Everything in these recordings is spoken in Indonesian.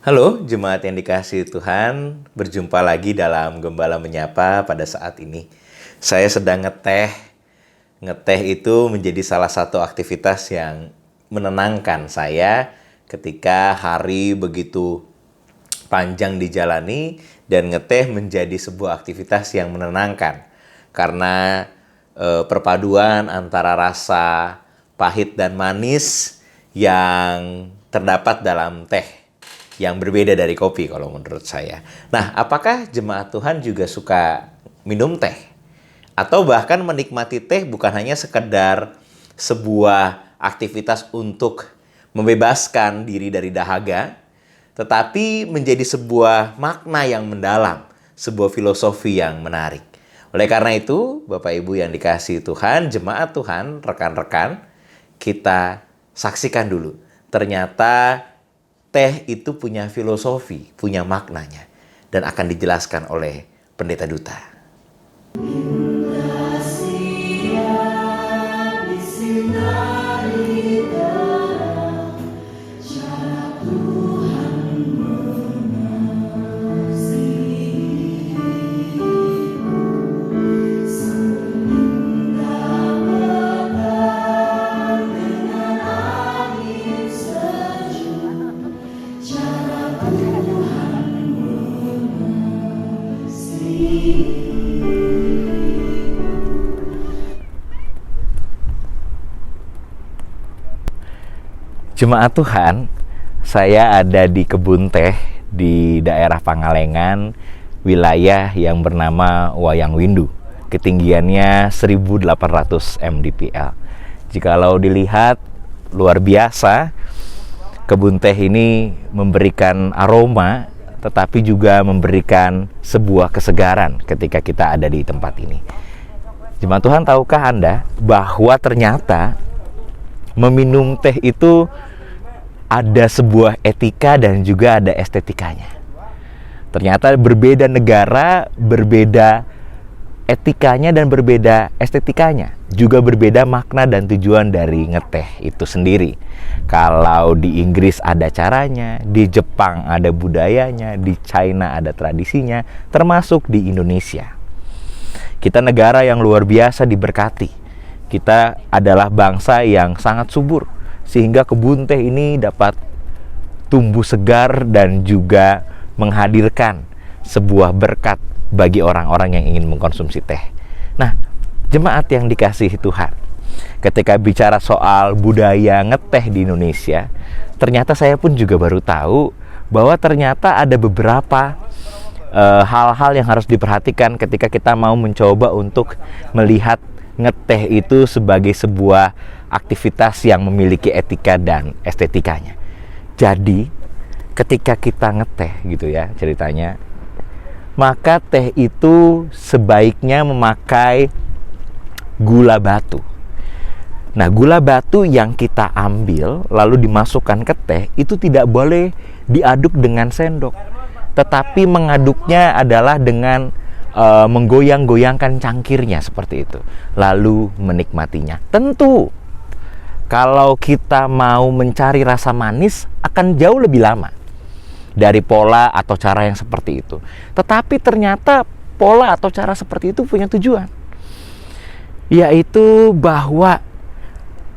Halo jemaat yang dikasihi Tuhan, berjumpa lagi dalam Gembala Menyapa pada saat ini. Saya sedang ngeteh. Ngeteh itu menjadi salah satu aktivitas yang menenangkan saya ketika hari begitu panjang dijalani, dan ngeteh menjadi sebuah aktivitas yang menenangkan. Karena perpaduan antara rasa pahit dan manis yang terdapat dalam teh, yang berbeda dari kopi kalau menurut saya. Nah, apakah jemaat Tuhan juga suka minum teh? Atau bahkan menikmati teh bukan hanya sekedar sebuah aktivitas untuk membebaskan diri dari dahaga, tetapi menjadi sebuah makna yang mendalam, sebuah filosofi yang menarik. Oleh karena itu, Bapak Ibu yang dikasihi Tuhan, jemaat Tuhan, rekan-rekan, kita saksikan dulu. Ternyata teh itu punya filosofi, punya maknanya, dan akan dijelaskan oleh Pendeta Duta. Jemaat Tuhan, saya ada di kebun teh di daerah Pangalengan, wilayah yang bernama Wayang Windu. Ketinggiannya 1800 mdpl. Jikalau dilihat, luar biasa. Kebun teh ini memberikan aroma, tetapi juga memberikan sebuah kesegaran ketika kita ada di tempat ini. Jemaat Tuhan, tahukah Anda bahwa ternyata meminum teh itu ada sebuah etika dan juga ada estetikanya. Ternyata berbeda negara, berbeda etikanya dan berbeda estetikanya. Juga berbeda makna dan tujuan dari ngeteh itu sendiri. Kalau di Inggris ada caranya, di Jepang ada budayanya, di China ada tradisinya, termasuk di Indonesia. Kita negara yang luar biasa diberkati. Kita adalah bangsa yang sangat subur, sehingga kebun teh ini dapat tumbuh segar dan juga menghadirkan sebuah berkat bagi orang-orang yang ingin mengkonsumsi teh. Nah, jemaat yang dikasihi Tuhan, ketika bicara soal budaya ngeteh di Indonesia, ternyata saya pun juga baru tahu bahwa ternyata ada beberapa hal-hal yang harus diperhatikan ketika kita mau mencoba untuk melihat ngeteh itu sebagai sebuah aktivitas yang memiliki etika dan estetikanya. Jadi, ketika kita ngeteh gitu ya ceritanya, maka teh itu sebaiknya memakai gula batu. Nah, gula batu yang kita ambil lalu dimasukkan ke teh itu tidak boleh diaduk dengan sendok, tetapi mengaduknya adalah dengan menggoyang-goyangkan cangkirnya seperti itu, lalu menikmatinya. Tentu kalau kita mau mencari rasa manis akan jauh lebih lama dari pola atau cara yang seperti itu. Tetapi ternyata pola atau cara seperti itu punya tujuan, yaitu bahwa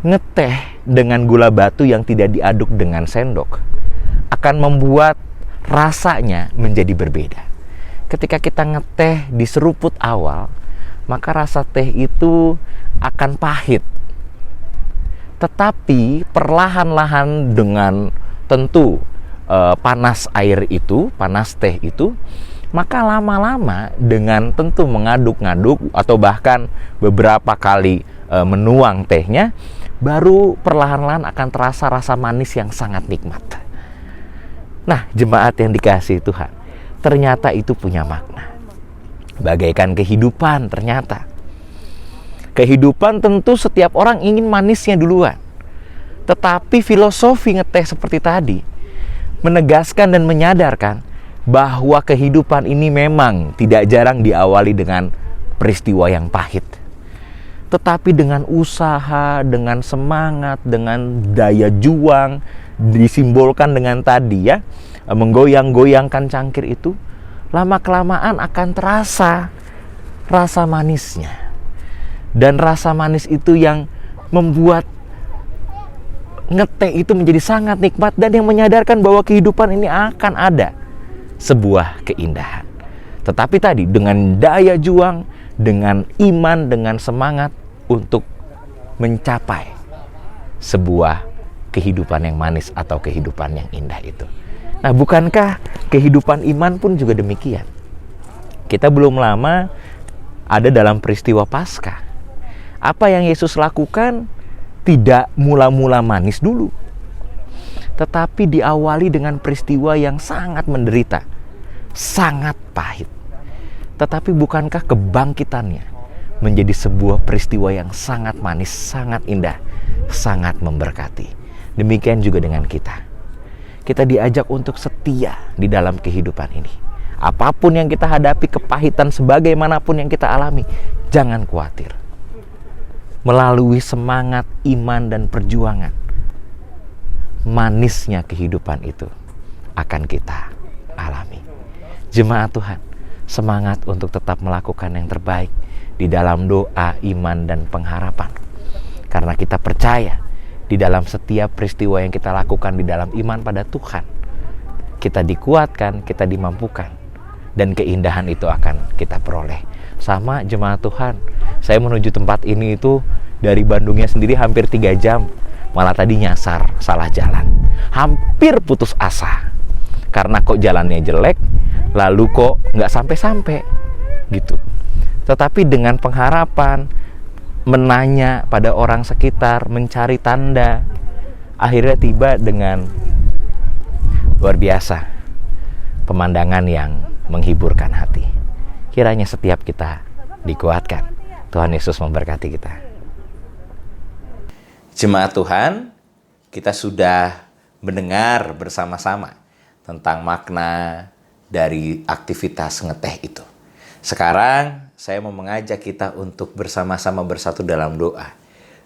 ngeteh dengan gula batu yang tidak diaduk dengan sendok akan membuat rasanya menjadi berbeda. Ketika kita ngeteh di seruput awal, maka rasa teh itu akan pahit. Tetapi perlahan-lahan dengan tentu panas air itu, panas teh itu, maka lama-lama dengan tentu mengaduk-ngaduk atau bahkan beberapa kali menuang tehnya, baru perlahan-lahan akan terasa rasa manis yang sangat nikmat. Nah, jemaat yang dikasihi Tuhan, ternyata itu punya makna. Bagaikan kehidupan ternyata. Kehidupan tentu setiap orang ingin manisnya duluan. Tetapi filosofi ngeteh seperti tadi menegaskan dan menyadarkan bahwa kehidupan ini memang tidak jarang diawali dengan peristiwa yang pahit. Tetapi dengan usaha, dengan semangat, dengan daya juang, disimbolkan dengan tadi ya, menggoyang-goyangkan cangkir itu, lama-kelamaan akan terasa rasa manisnya. Dan rasa manis itu yang membuat ngeteh itu menjadi sangat nikmat, dan yang menyadarkan bahwa kehidupan ini akan ada sebuah keindahan. Tetapi tadi dengan daya juang, dengan iman, dengan semangat untuk mencapai sebuah kehidupan yang manis atau kehidupan yang indah itu. Nah, bukankah kehidupan iman pun juga demikian? Kita belum lama ada dalam peristiwa Paskah. Apa yang Yesus lakukan tidak mula-mula manis dulu, tetapi diawali dengan peristiwa yang sangat menderita, sangat pahit. Tetapi bukankah kebangkitannya menjadi sebuah peristiwa yang sangat manis, sangat indah, sangat memberkati? Demikian juga dengan kita. Kita diajak untuk setia di dalam kehidupan ini. Apapun yang kita hadapi, kepahitan sebagaimanapun yang kita alami, jangan khawatir. Melalui semangat, iman, dan perjuangan, manisnya kehidupan itu akan kita alami. Jemaat Tuhan, semangat untuk tetap melakukan yang terbaik di dalam doa, iman, dan pengharapan. Karena kita percaya di dalam setiap peristiwa yang kita lakukan di dalam iman pada Tuhan, kita dikuatkan, kita dimampukan, dan keindahan itu akan kita peroleh. Sama jemaat Tuhan, saya menuju tempat ini itu dari Bandungnya sendiri hampir 3 jam. Malah tadi nyasar, salah jalan. Hampir putus asa. Karena kok jalannya jelek, lalu kok nggak sampai-sampai gitu. Tetapi dengan pengharapan, menanya pada orang sekitar, mencari tanda, akhirnya tiba dengan luar biasa pemandangan yang menghiburkan hati. Kiranya setiap kita dikuatkan. Tuhan Yesus memberkati kita. Jemaat Tuhan, kita sudah mendengar bersama-sama tentang makna dari aktivitas ngeteh itu. Sekarang saya mau mengajak kita untuk bersama-sama bersatu dalam doa.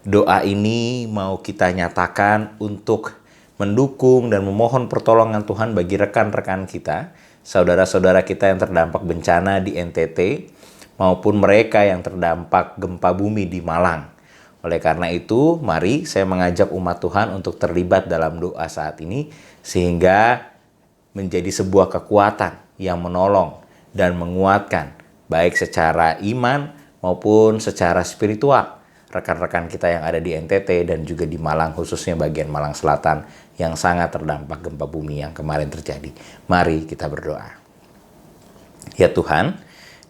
Doa ini mau kita nyatakan untuk mendukung dan memohon pertolongan Tuhan bagi rekan-rekan kita, saudara-saudara kita yang terdampak bencana di NTT, maupun mereka yang terdampak gempa bumi di Malang. Oleh karena itu, mari saya mengajak umat Tuhan untuk terlibat dalam doa saat ini, sehingga menjadi sebuah kekuatan yang menolong dan menguatkan, baik secara iman maupun secara spiritual, rekan-rekan kita yang ada di NTT dan juga di Malang, khususnya bagian Malang Selatan yang sangat terdampak gempa bumi yang kemarin terjadi. Mari kita berdoa. Ya Tuhan,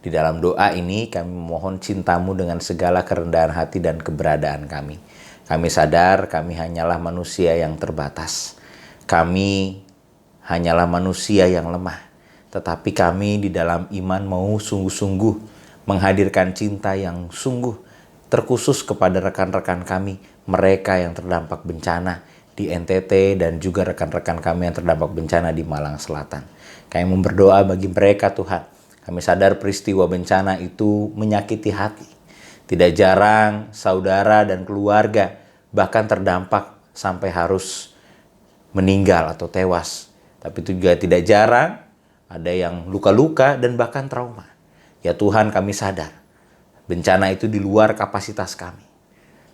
di dalam doa ini kami memohon cinta-Mu dengan segala kerendahan hati dan keberadaan kami. Kami sadar kami hanyalah manusia yang terbatas. Kami hanyalah manusia yang lemah. Tetapi kami di dalam iman mau sungguh-sungguh menghadirkan cinta yang sungguh terkhusus kepada rekan-rekan kami, mereka yang terdampak bencana di NTT dan juga rekan-rekan kami yang terdampak bencana di Malang Selatan. Kami berdoa bagi mereka Tuhan. Kami sadar peristiwa bencana itu menyakiti hati. Tidak jarang saudara dan keluarga bahkan terdampak sampai harus meninggal atau tewas. Tapi itu juga tidak jarang ada yang luka-luka dan bahkan trauma. Ya Tuhan, kami sadar bencana itu di luar kapasitas kami.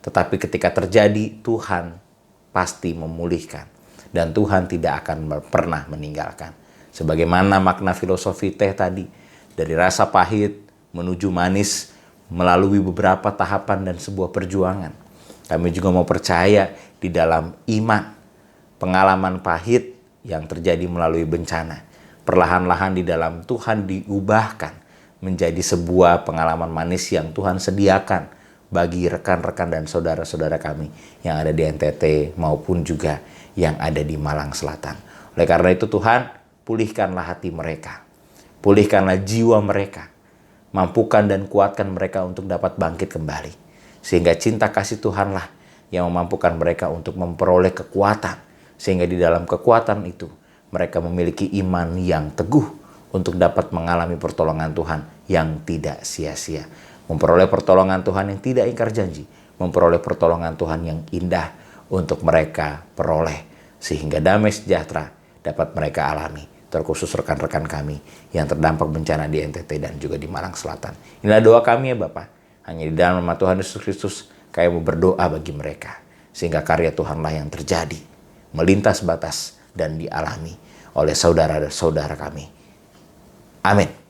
Tetapi ketika terjadi, Tuhan pasti memulihkan. Dan Tuhan tidak akan pernah meninggalkan. Sebagaimana makna filosofi teh tadi, dari rasa pahit menuju manis melalui beberapa tahapan dan sebuah perjuangan. Kami juga mau percaya di dalam iman, pengalaman pahit yang terjadi melalui bencana, perlahan-lahan di dalam Tuhan diubahkan menjadi sebuah pengalaman manis yang Tuhan sediakan bagi rekan-rekan dan saudara-saudara kami yang ada di NTT maupun juga yang ada di Malang Selatan. Oleh karena itu Tuhan, pulihkanlah hati mereka. Pulihkanlah jiwa mereka, mampukan dan kuatkan mereka untuk dapat bangkit kembali. Sehingga cinta kasih Tuhanlah yang memampukan mereka untuk memperoleh kekuatan. Sehingga di dalam kekuatan itu, mereka memiliki iman yang teguh untuk dapat mengalami pertolongan Tuhan yang tidak sia-sia. memperoleh pertolongan Tuhan yang tidak ingkar janji, memperoleh pertolongan Tuhan yang indah untuk mereka peroleh, sehingga damai sejahtera dapat mereka alami, terkhusus rekan-rekan kami yang terdampak bencana di NTT dan juga di Malang Selatan. Inilah doa kami ya Bapa. Hanya di dalam nama Tuhan Yesus Kristus kami mau berdoa bagi mereka, sehingga karya Tuhanlah yang terjadi, melintas batas dan dialami oleh saudara-saudara kami. Amin.